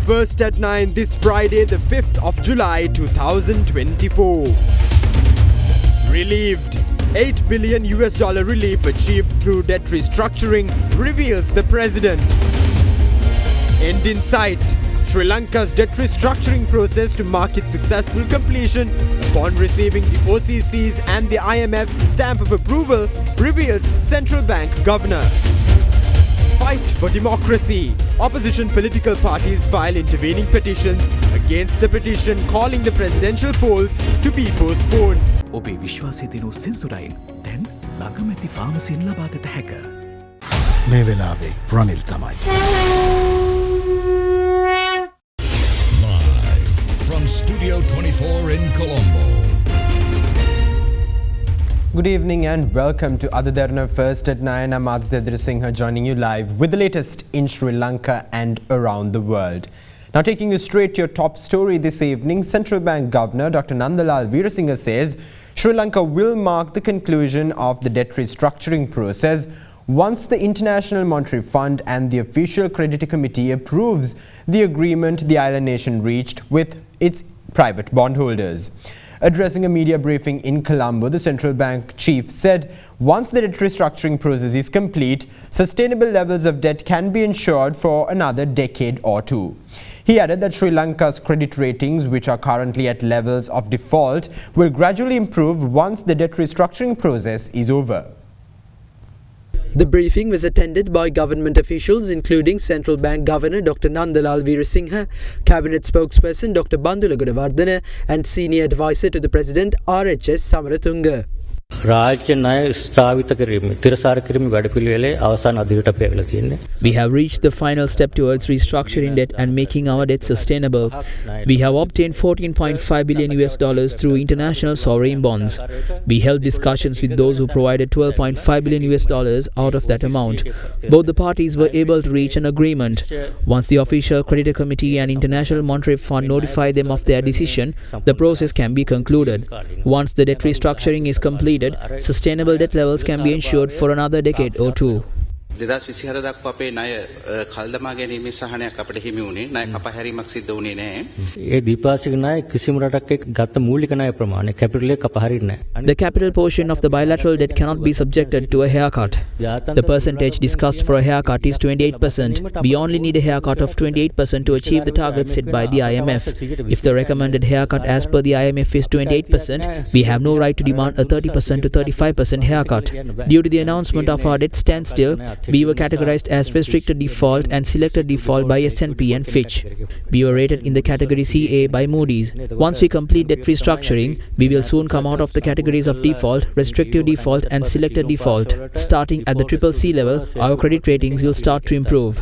First at 9 this Friday, the 5th of July 2024. Relieved. $8 billion relief achieved through debt restructuring, reveals the president. End in sight. Sri Lanka's debt restructuring process to mark its successful completion upon receiving the OCC's and the IMF's stamp of approval, reveals central bank governor. Fight for democracy. Opposition political parties file intervening petitions against the petition calling the presidential polls to be postponed. ඔබේ විශ්වාසය දෙනු සෙන්සුරයින් දැන් ළඟමැති ෆාමසියෙන් ලබාගත හැක. මේ වෙලාවේ රනිල් තමයි. Live from Studio 24 in Colombo. Good evening and welcome to Derana First at 9. I'm Aditya Singh joining you live with the latest in Sri Lanka and around the world. Now taking you straight to your top story this evening, Central Bank Governor Dr. Nandalal Veerasinghe says Sri Lanka will mark the conclusion of the debt restructuring process once the International Monetary Fund and the Official Creditor Committee approves the agreement the island nation reached with its private bondholders. Addressing a media briefing in Colombo, the central bank chief said once the debt restructuring process is complete, sustainable levels of debt can be ensured for another decade or two. He added that Sri Lanka's credit ratings, which are currently at levels of default, will gradually improve once the debt restructuring process is over. The briefing was attended by government officials including Central Bank Governor Dr. Nandalal Veerasinghe, Cabinet spokesperson Dr. Bandula Gunawardena and Senior Advisor to the President RHS Samaratunga. රාජ්‍ය ණය ස්ථාවිත කිරීම තිරසාර කිරීම වැඩපිළිවෙලේ අවසාන අදියරට අපි ඇවිල්ලා තියෙන්නේ. We have reached the final step towards restructuring debt and making our debt sustainable. We have obtained $14.5 billion through international sovereign bonds. We held discussions with those who provided $12.5 billion out of that amount. Both the parties were able to reach an agreement. Once the Official Creditor Committee and International Monetary Fund notify them of their decision, the process can be concluded. Once the debt restructuring is completed, sustainable debt levels can be ensured for another decade or two. 2024 දක්වා අපේ ණය කල්දමා ගැනීමේ සහනයක් අපිට හිමි වුණේ ණය කපහැරීමක් සිද්ධ වුණේ නැහැ. ඒ දීපාසික ණය කිසිම රටක් එක්ක ගත මූලික ණය ප්‍රමාණය කැපිටල් එක කපහරින්නේ නැහැ. The capital portion of the bilateral debt cannot be subjected to a haircut. The percentage discussed for a haircut is 28%. We only need a haircut of 28% to achieve the target set by the IMF. If the recommended haircut as per the IMF is 28%, we have no right to demand a 30% to 35% haircut. Due to the announcement of our debt standstill, we were categorized as restricted default and selected default by S&P and Fitch. We were rated in the category CA by Moody's. Once we complete debt restructuring, we will soon come out of the categories of default, restrictive default and selected default. Starting at the CCC level, our credit ratings will start to improve.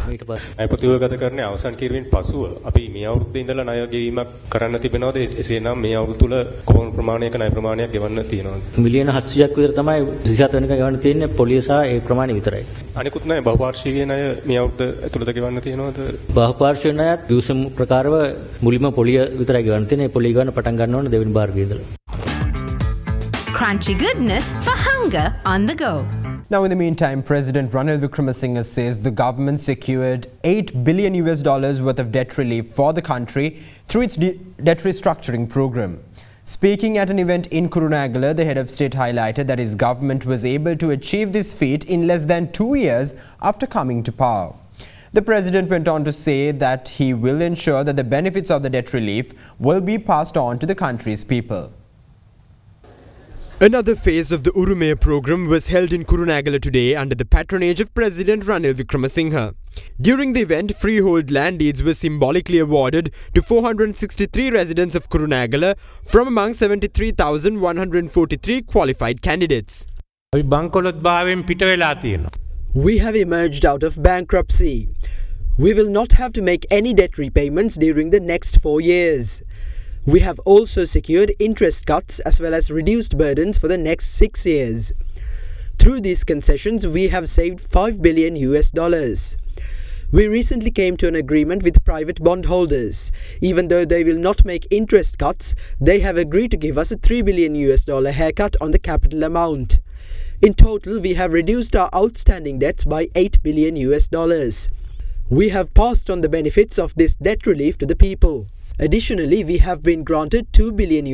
මිලියන 700ක් විතර තමයි 27 වෙනිකන් ගෙවන්න තියෙන්නේ පොලිය සහ ඒ ප්‍රමාණය විතරයි. අනිකුත් ණය බහුපාර්ශ්වීය ණය මේ අවුරුද්ද ඇතුළත ගෙවන්න තියෙනවද? බහුපාර්ශ්වීය ණයත් විසම ප්‍රකාරව මුලින්ම පොලිය විතරයි ගෙවන්න තියෙන්නේ. පොලිය ගෙවන්න පටන් ගන්න ඕන දෙවෙනි භාගයේ ඉඳලා. Crunchy goodness for hunger on the go. Now, in the meantime, President Ranil Wickremesinghe says the government secured $8 billion worth of debt relief for the country through its debt restructuring program. Speaking at an event in Kurunegala, the head of state highlighted that his government was able to achieve this feat in less than 2 years after coming to power. The president went on to say that he will ensure that the benefits of the debt relief will be passed on to the country's people. Another phase of the Urumaya program was held in Kurunegala today under the patronage of President Ranil Wickremesinghe. During the event, freehold land deeds were symbolically awarded to 463 residents of Kurunegala from among 73,143 qualified candidates. We have emerged out of bankruptcy. We will not have to make any debt repayments during the next 4 years. We have also secured interest cuts as well as reduced burdens for the next 6 years. Through these concessions, we have saved $5 billion. We recently came to an agreement with private bondholders. Even though they will not make interest cuts, they have agreed to give us a $3 billion haircut on the capital amount. In total, we have reduced our outstanding debts by $8 billion. We have passed on the benefits of this debt relief to the people. Additionally, we have been granted $2 billion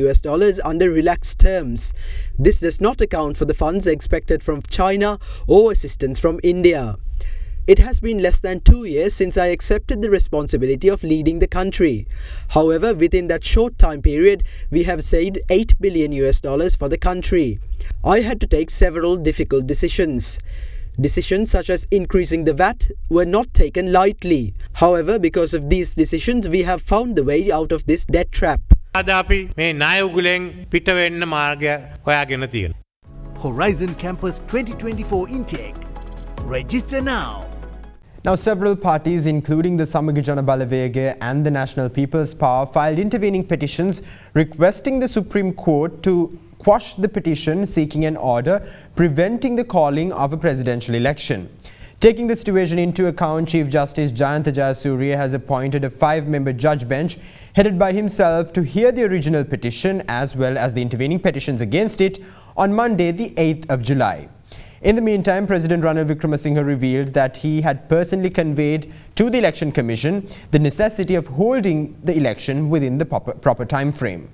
under relaxed terms. This does not account for the funds expected from China or assistance from India. It has been less than 2 years since I accepted the responsibility of leading the country. However, within that short time period, we have saved $8 billion for the country. I had to take several difficult decisions. Decisions such as increasing the VAT were not taken lightly. However, because of these decisions, we have found the way out of this debt trap. Horizon Campus 2024 intake. Register now. Now, several parties, including the Samaga Jana Balawega and the National People's Power, filed intervening petitions requesting the Supreme Court to quash the petition seeking an order preventing the calling of a presidential election. Taking the situation into account, Chief Justice Jayanta Jayasuriya has appointed a 5-member judge bench headed by himself to hear the original petition as well as the intervening petitions against it on Monday, the 8th of July. In the meantime, President Ranil Wickremesinghe revealed that he had personally conveyed to the Election Commission the necessity of holding the election within the proper time frame.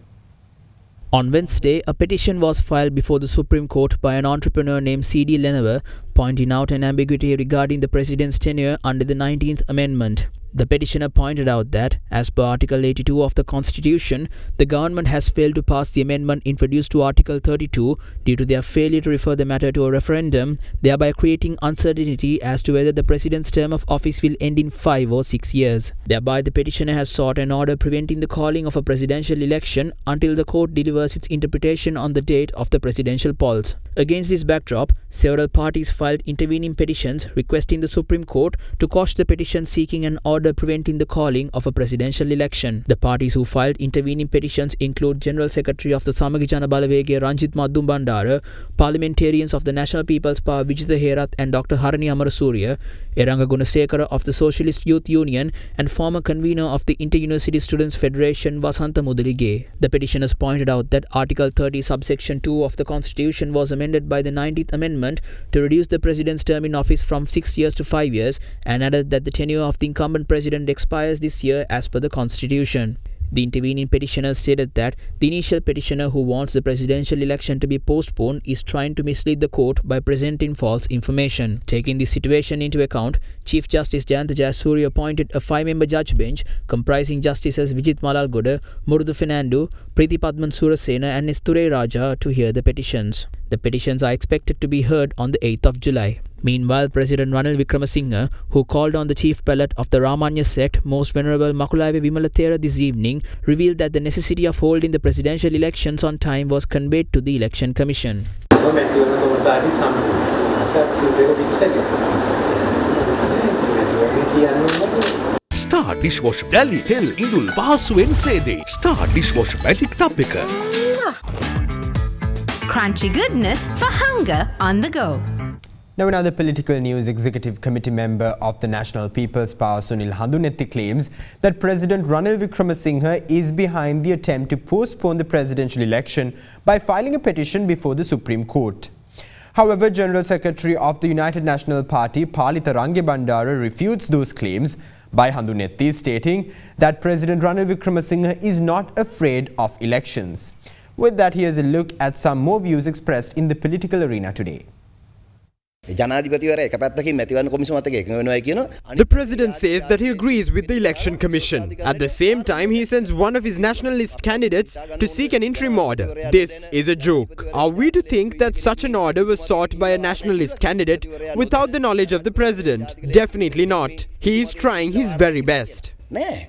On Wednesday, a petition was filed before the Supreme Court by an entrepreneur named C.D. Lenever, pointing out an ambiguity regarding the president's tenure under the 19th Amendment. The petitioner pointed out that, as per Article 82 of the Constitution, the government has failed to pass the amendment introduced to Article 32 due to their failure to refer the matter to a referendum, thereby creating uncertainty as to whether the president's term of office will end in 5 or 6 years. Thereby, the petitioner has sought an order preventing the calling of a presidential election until the court delivers its interpretation on the date of the presidential polls. Against this backdrop, several parties filed intervening petitions requesting the Supreme Court to quash the petition seeking an order preventing the calling of a presidential election. The parties who filed intervening petitions include General Secretary of the Samaga Jana Balawega Ranjith Maddum-Bandara, parliamentarians of the National People's Power Vijitha Herath and Dr. Harani Amarasuriya, Eranga Gunasekara of the Socialist Youth Union and former convener of the Inter-University Students Federation Vasantha Mudalige. The petitioners pointed out that Article 30 subsection 2 of the Constitution was amended by the 19th Amendment to reduce the president's term in office from 6 years to 5 years and added that the tenure of the incumbent president expires this year as per the Constitution. The intervening petitioners stated that the initial petitioner who wants the presidential election to be postponed is trying to mislead the court by presenting false information. Taking this situation into account, Chief Justice Jayanta Jayasuriya appointed a 5-member judge bench comprising Justices Vijit Malalgoda, Murudhu Fernando, Preeti Padman Surasena and Nesture Raja to hear the petitions. The petitions are expected to be heard on the 8th of July. Meanwhile, President Ranil Wickremesinghe, who called on the chief prelate of the Ramanya sect, Most Venerable Makulaive Vimalathera this evening, revealed that the necessity of holding the presidential elections on time was conveyed to the Election Commission. Star dishwasher Dali Hell Indul Pahasuwen Sede. Star dishwasher magic tub එක. Crunchy goodness for hunger on the go. Now, in other political news, Executive Committee member of the National People's Power Sunil Handunethi claims that President Ranil Wickremesinghe is behind the attempt to postpone the presidential election by filing a petition before the Supreme Court. However, General Secretary of the United National Party, Palitha Rangebandara, refutes those claims by Handunethi, stating that President Ranil Wickremesinghe is not afraid of elections. With that, here's a look at some more views expressed in the political arena today. The president says that he agrees with the election commission. At the same time, he sends one of his nationalist candidates to seek an interim order. This is a joke. Are we to think that such an order was sought by a nationalist candidate without the knowledge of the president? Definitely not. He is trying his very best. I heard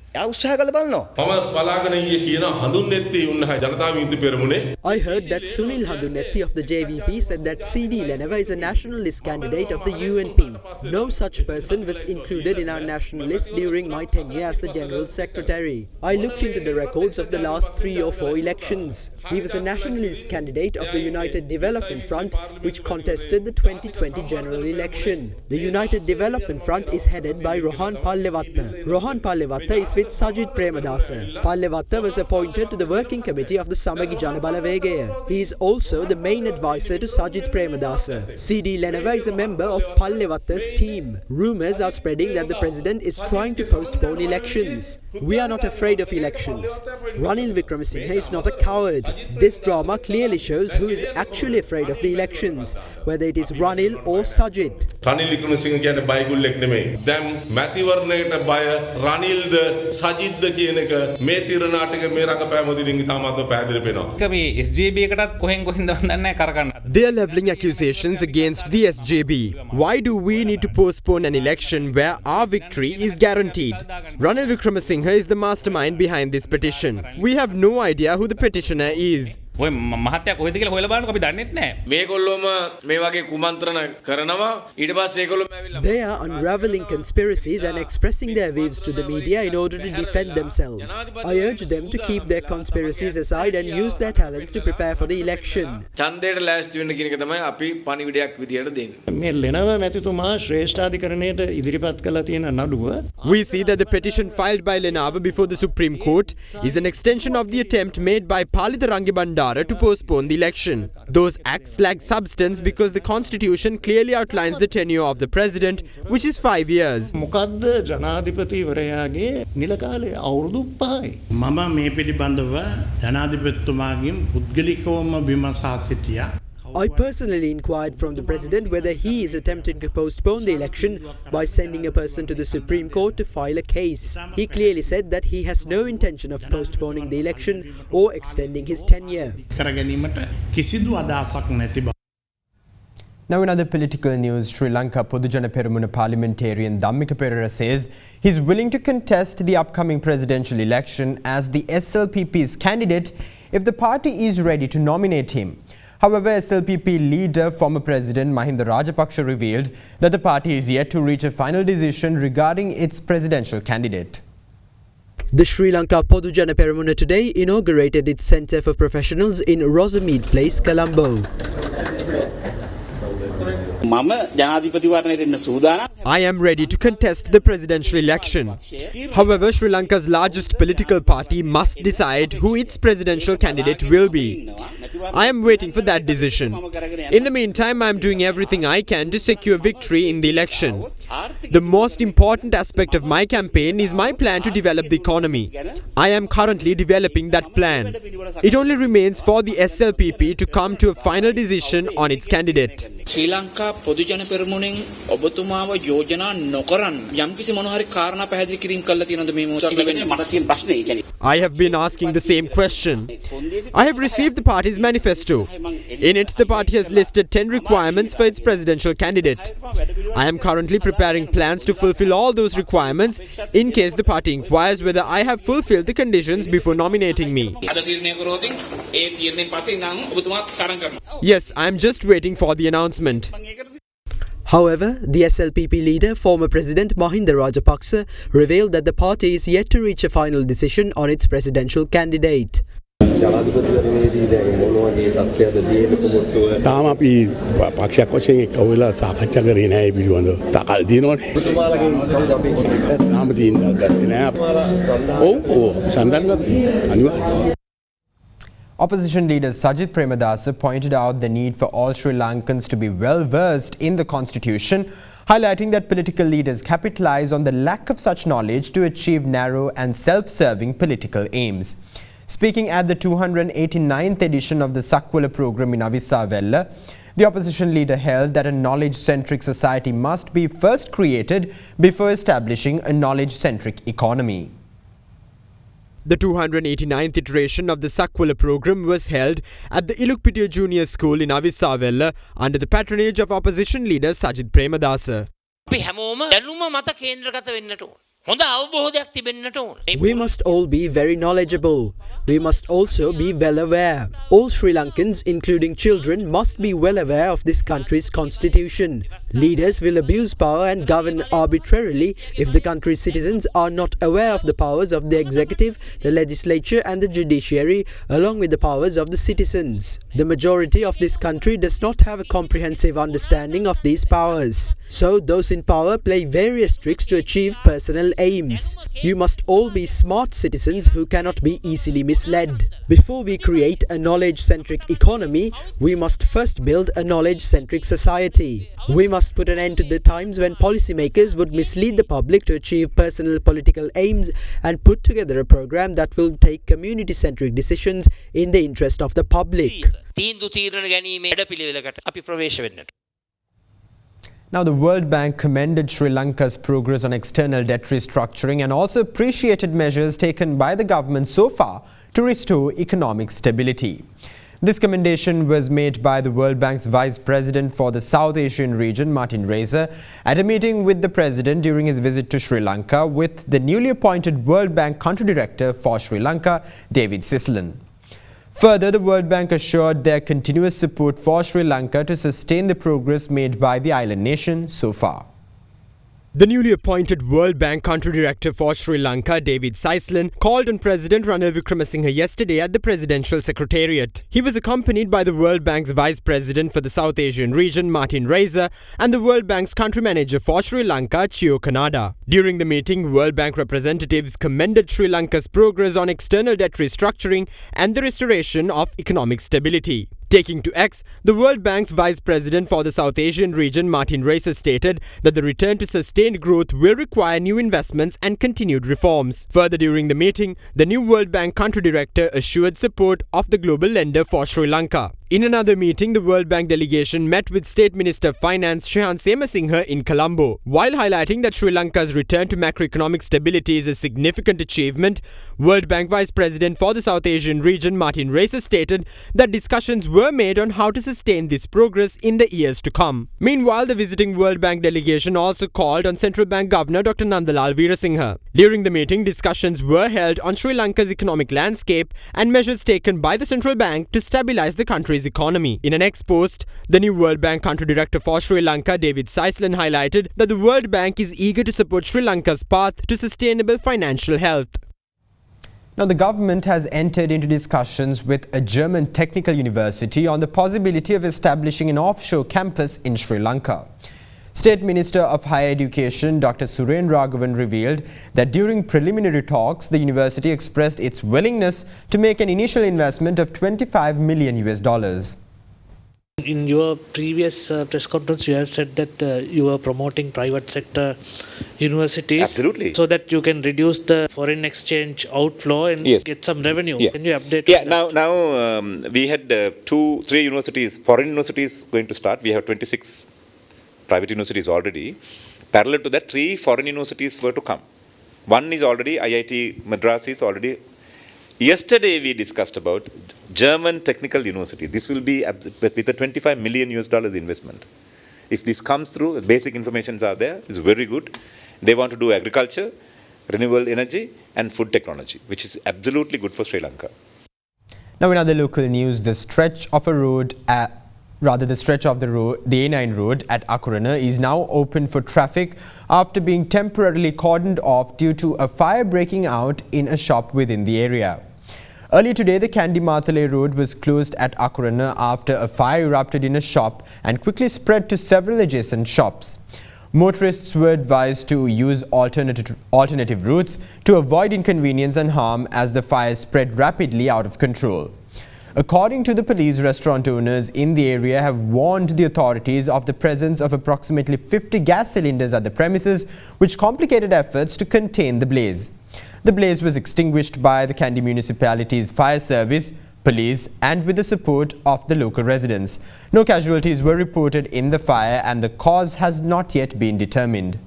that Sunil Handunethi of the JVP said that C.D. Lenever is a nationalist candidate of the UNP. No such person was included in our national list during my tenure as the General Secretary. I looked into the records of the last 3 or 4 elections. He was a nationalist candidate of the United Development Front, which contested the 2020 general election. The United Development Front is headed by Rohan Pallewatta. Rohan Pallewatta is with candidate Sajith Premadasa. Pallewatta was appointed to the working committee of the Samagi Jana Balawegaya. He is also the main advisor to Sajith Premadasa. CD Lenava is a member of Pallewatta's team. Rumours are spreading that the president is trying to postpone elections. We are not afraid of elections. Ranil Wickremesinghe is not a coward. This drama clearly shows who is actually afraid of the elections, whether it is Ranil or Sajith. Ranil Wickremesinghe කියන්නේ බයිගුල්ලෙක් නෙමෙයි. දැන් මැතිවරණයට බය රනිල්ද සජිත්ද කියන එක මේ තීරණාටක මේ රඟපෑමවලින් ඉතාමත්ම පැහැදිලි වෙනවා. මේ SJB එකටත් කොහෙන් කොහෙන්ද වන්දන්නේ කරගන්න. They are levelling accusations against the SJB. Why do we need to postpone an election where our victory is guaranteed? Ranil Wickremesinghe is the mastermind behind this petition. We have no idea who the petitioner is. ඔය මහත්තයා කොහෙද කියලා හොයලා බලන්නකො අපි දන්නෙත් නැහැ. මේගොල්ලෝම මේ වගේ කුමන්ත්‍රණ කරනවා ඊට පස්සේ ඒගොල්ලෝම ඇවිල්ලා They are unraveling conspiracies and expressing their views to the media in order to defend themselves. I urge them to keep their conspiracies aside and use their talents to prepare for the election. ඡන්දයට ලෑස්ති වෙන්න කියන එක තමයි අපි පණිවිඩයක් විදියට දෙන්නේ. මේ ලෙනව මැතිතුමා ශ්‍රේෂ්ඨාධිකරණයට ඉදිරිපත් කළා තියෙන නඩුව We see that the petition filed by Lenava before the Supreme Court is an extension of the attempt made by Palita Rangibandara to postpone the election. Those acts lack substance because the constitution clearly outlines the tenure of the president, which is 5 years. මොකද්ද ජනාධිපතිවරයාගේ නිල කාලය අවුරුදු 5යි. මම මේ පිළිබඳව ජනාධිපතිතුමාගෙන් පුද්ගලිකවම විමසා සිටියා. I personally inquired from the president whether he is attempting to postpone the election by sending a person to the Supreme Court to file a case. He clearly said that he has no intention of postponing the election or extending his tenure. Now in other political news, Sri Lanka Podujana Peramuna parliamentarian Dhammika Perera says he's willing to contest the upcoming presidential election as the SLPP's candidate if the party is ready to nominate him. However, SLPP leader, former President Mahinda Rajapaksa revealed that the party is yet to reach a final decision regarding its presidential candidate. The Sri Lanka Podujana Peramuna today inaugurated its Centre for Professionals in Rosemead Place, Colombo. I am ready to contest the presidential election. However, Sri Lanka's largest political party must decide who its presidential candidate will be. I am waiting for that decision. In the meantime, I am doing everything I can to secure victory in the election. The most important aspect of my campaign is my plan to develop the economy. I am currently developing that plan. It only remains for the SLPP to come to a final decision on its candidate. ශ්‍රී ලංකා පොදුජන පෙරමුණෙන් ඔබතුමාව යෝජනා නොකරන් යම්කිසි මොන හරි කාරණා පැහැදිලි කිරීම කළා තියෙනවද මේ මොහොතේ? I have been asking the same question. I have received the party's manifesto. In it, the party has listed 10 requirements for its presidential candidate. I am currently preparing plans to fulfill all those requirements in case the party inquires whether I have fulfilled the conditions before nominating me. Yes, I am just waiting for the announcement. However, the SLPP leader, former President Mahinda Rajapaksa, revealed that the party is yet to reach a final decision on its presidential candidate. තාම අපි පක්ෂයක් වශයෙන් එක්ක වෙලා සාකච්ඡා කරේ නැහැ මේ පිළිබඳව. තාකල් දිනවනේ. තාම තියෙනවා ගත්තේ නැහැ. ඔව් සම්දානගත අනිවාර්යයෙන්. Opposition leader Sajith Premadasa pointed out the need for all Sri Lankans to be well versed in the constitution, highlighting that political leaders capitalize on the lack of such knowledge to achieve narrow and self-serving political aims. Speaking at the 289th edition of the Sakwala program in Avisavella, the opposition leader held that a knowledge-centric society must be first created before establishing a knowledge-centric economy. The 289th iteration of the Sakwala program was held at the Ilukpitiya Junior School in Avisavella under the patronage of opposition leader Sajith Premadasa. We must all be very knowledgeable. We must also be well aware. All Sri Lankans, including children, must be well aware of this country's constitution. Leaders will abuse power and govern arbitrarily if the country's citizens are not aware of the powers of the executive, the legislature and the judiciary, along with the powers of the citizens. The majority of this country does not have a comprehensive understanding of these powers. So those in power play various tricks to achieve personal aims. You must all be smart citizens who cannot be easily misled. Before we create a knowledge-centric economy, we must first build a knowledge-centric society. We must put an end to the times when policymakers would mislead the public to achieve personal political aims and put together a program that will take community-centric decisions in the interest of the public. Now, the World Bank commended Sri Lanka's progress on external debt restructuring and also appreciated measures taken by the government so far to restore economic stability. This commendation was made by the World Bank's Vice President for the South Asian region, Martin Reiser, at a meeting with the President during his visit to Sri Lanka with the newly appointed World Bank Country Director for Sri Lanka, David Sislan. Further, the World Bank assured their continuous support for Sri Lanka to sustain the progress made by the island nation so far. The newly appointed World Bank Country Director for Sri Lanka, David Sislan, called on President Ranil Wickremesinghe yesterday at the Presidential Secretariat. He was accompanied by the World Bank's Vice President for the South Asian region, Martin Reiser, and the World Bank's Country Manager for Sri Lanka, Chio Kannada. During the meeting, World Bank representatives commended Sri Lanka's progress on external debt restructuring and the restoration of economic stability. Taking to X, the World Bank's Vice President for the South Asian region, Martin Reiser, stated that the return to sustained growth will require new investments and continued reforms. Further, during the meeting, the new World Bank Country Director assured support of the global lender for Sri Lanka. In another meeting, the World Bank delegation met with State Minister of Finance Shehan Semasinghe in Colombo. While highlighting that Sri Lanka's return to macroeconomic stability is a significant achievement, World Bank Vice President for the South Asian region, Martin Reiser, stated that discussions were made on how to sustain this progress in the years to come. Meanwhile, the visiting World Bank delegation also called on Central Bank Governor Dr. Nandalal Veerasinghe. During the meeting, discussions were held on Sri Lanka's economic landscape and measures taken by the central bank to stabilize the country's economy. In an ex-post, the new World Bank Country Director for Sri Lanka, David Sislan, highlighted that the World Bank is eager to support Sri Lanka's path to sustainable financial health. Now, the government has entered into discussions with a German technical university on the possibility of establishing an offshore campus in Sri Lanka. State Minister of Higher Education Dr. Suren Raghavan revealed that during preliminary talks, the university expressed its willingness to make an initial investment of $25 million. In your previous press conference, you have said that you are promoting private sector universities. Absolutely. So that you can reduce the foreign exchange outflow and get some revenue. Yeah. Can you update? Yeah, now we had 3 universities, foreign universities going to start. We have 26 private universities already. Parallel to that, 3 foreign universities were to come. One is already, IIT Madras is already. Yesterday we discussed about German Technical University. This will be with a $25 million investment. If this comes through, basic informations are there, it's very good. They want to do agriculture, renewable energy and food technology, which is absolutely good for Sri Lanka. Now, in other local news, the stretch of the A9 road at Akurana is now open for traffic after being temporarily cordoned off due to a fire breaking out in a shop within the area. Earlier today, the Kandy Mathale road was closed at Akurana after a fire erupted in a shop and quickly spread to several adjacent shops. Motorists were advised to use alternative routes to avoid inconvenience and harm as the fire spread rapidly out of control. According to the police, restaurant owners in the area have warned the authorities of the presence of approximately 50 gas cylinders at the premises, which complicated efforts to contain the blaze. The blaze was extinguished by the Kandy municipality's fire service, police and with the support of the local residents. No casualties were reported in the fire and the cause has not yet been determined.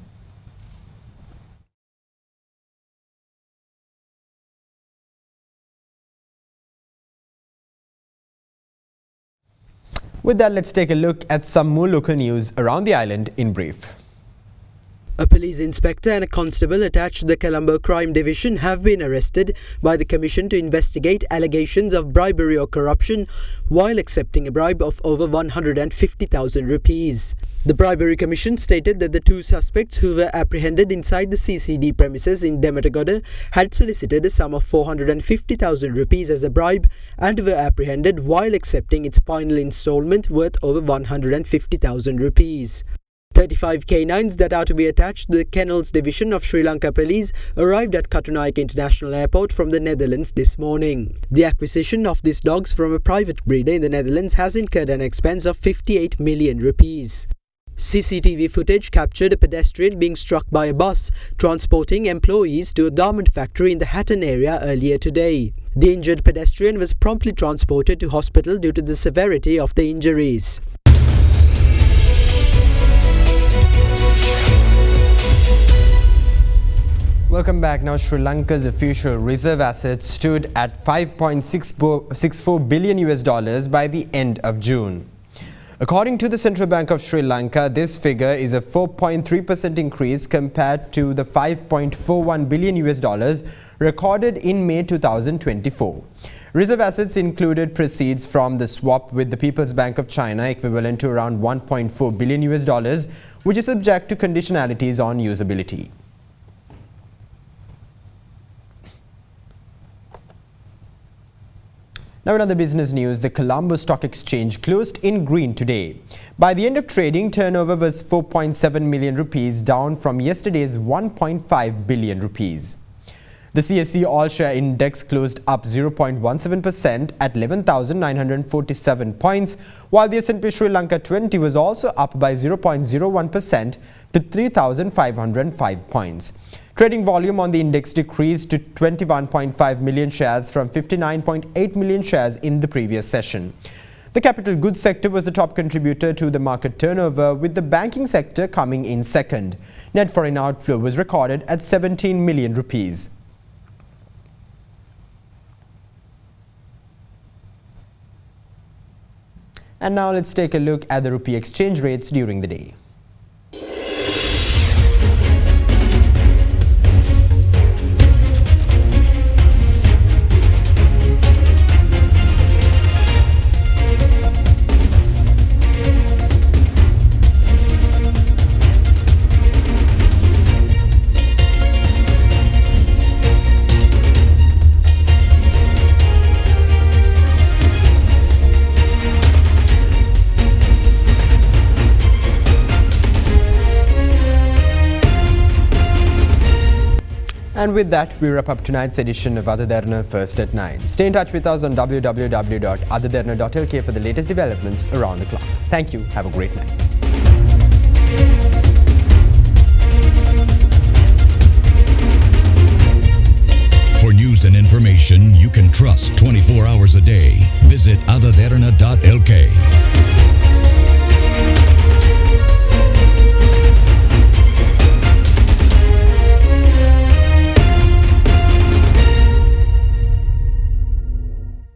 With that, let's take a look at some more local news around the island in brief. A police inspector and a constable attached to the Colombo Crime Division have been arrested by the Commission to investigate allegations of bribery or corruption while accepting a bribe of over 150,000 rupees. The Bribery Commission stated that the 2 suspects who were apprehended inside the CCD premises in Dematagoda had solicited a sum of 450,000 rupees as a bribe and were apprehended while accepting its final installment worth over 150,000 rupees. 35 canines that are to be attached to the Kennels Division of Sri Lanka Police arrived at Katunayake International Airport from the Netherlands this morning. The acquisition of these dogs from a private breeder in the Netherlands has incurred an expense of 58 million rupees. CCTV footage captured a pedestrian being struck by a bus transporting employees to a garment factory in the Hatton area earlier today. The injured pedestrian was promptly transported to hospital due to the severity of the injuries. Welcome back. Now, Sri Lanka's official reserve assets stood at $5.64 billion by the end of June. According to the Central Bank of Sri Lanka, this figure is a 4.3% increase compared to the $5.41 billion recorded in May 2024. Reserve assets included proceeds from the swap with the People's Bank of China equivalent to around $1.4 billion, which is subject to conditionalities on usability. Now in other business news, the Colombo Stock Exchange closed in green today. By the end of trading, turnover was 4.7 million rupees, down from yesterday's 1.5 billion rupees. The CSE All-Share Index closed up 0.17% at 11,947 points, while the S&P Sri Lanka 20 was also up by 0.01% to 3,505 points. Trading volume on the index decreased to 21.5 million shares from 59.8 million shares in the previous session. The capital goods sector was the top contributor to the market turnover, with the banking sector coming in second. Net foreign outflow was recorded at 17 million rupees. And now let's take a look at the rupee exchange rates during the day. And with that, we wrap up tonight's edition of Ada Derana First at 9. Stay in touch with us on www.adaderana.lk for the latest developments around the clock. Thank you. Have a great night. For news and information you can trust 24 hours a day, visit adaderana.lk.